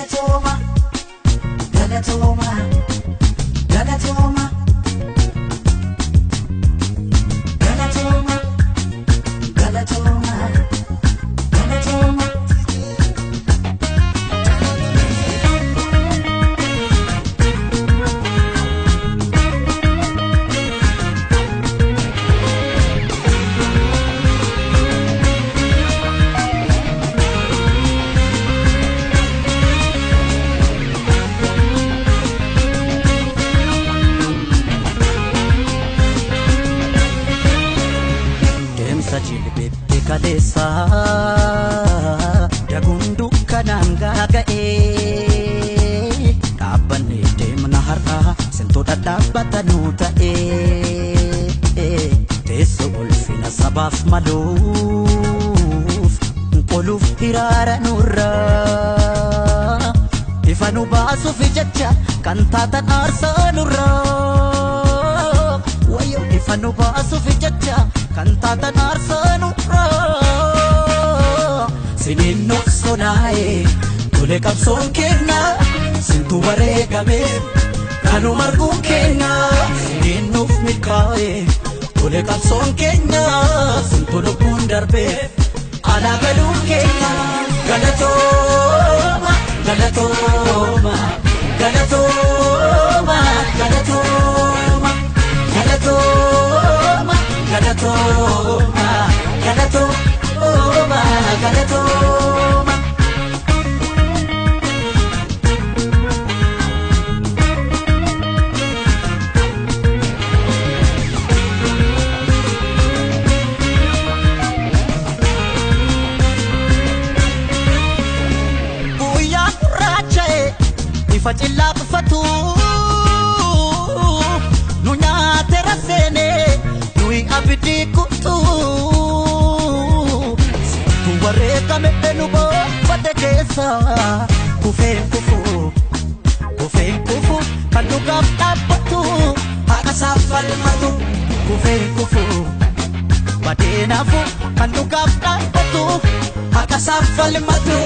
Galatoma, Galatoma, Galatoma, Galatoma, Galatoma, Galatoma. Jilbete kalesa dagundu kananga gae abane demna harka sento dadabata nuta teso ulfina sabaf maluf quluf hirara nurra ifanu basu fi jacha kantata arsa nurra wayo ifanu basu fi jacha kantata narsanu sinin noksonae tole kapson kenna sintu baregame kanu margun kenna sinin nuf mikae tole kapson kenna sintu lubun darbe ala galun kenna galatoma galatoma galatoma galatoma galatoma Galatoma, Galatoma, Galatoma. Buya rachae, ifachilla fatu, nunya terasene. Abdi kutu tu wareka me enubo patekesa kufen kufu kanuga tapatu akasafal matu kufen kufu badena fu kanuga tapatu akasafal matu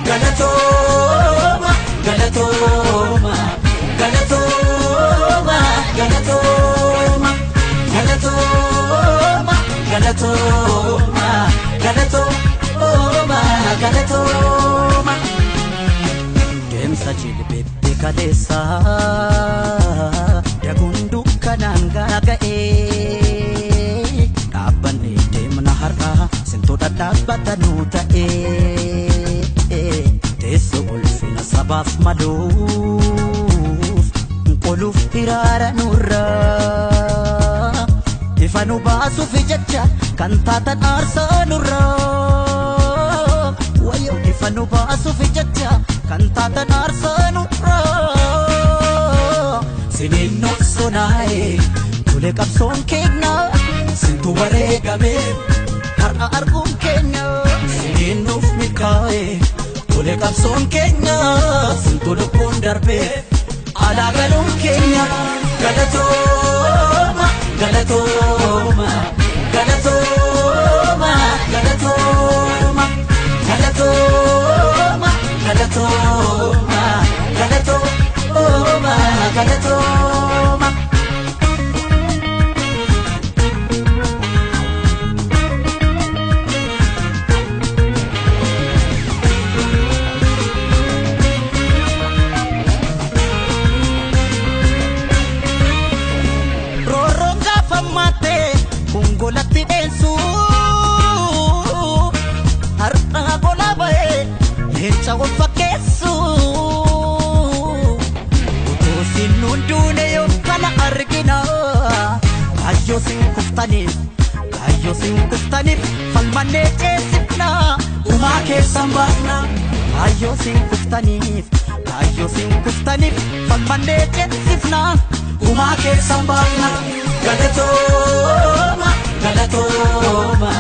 galatoma galatoma galatoma galatoma Galatoma, Galatoma, Galatoma, Galatoma. Demsa jilbete kalesa dagundu kananga gae abane demna harka sento dadabata nuta teso ulfina sabaf maluf quluf hirara nurra ifanu basu fi jacha kantata arsa nurra wayo ifanu basu fi jacha kantata arsa nurra sinin noksonae tole kapson kenna sintu baregame har'a argun kenna sinin nuf mikae tole kapson kenna sintu lubun darbe ala galun kenna galatoma Galatoma, Galatoma, Galatoma, Galatoma, Galatoma, Galatoma, Galatoma. Golatti densu har'a gola bae leenca wal fakkeessu utuu sin hundune yoo kana argina kaayyoo sin kuftaniif falmannee ceesifna umaa keessan baafna kaayyoo sin kuftaniif falmannee ceesifna umaa keessan baafna Galatoma, Galatoma,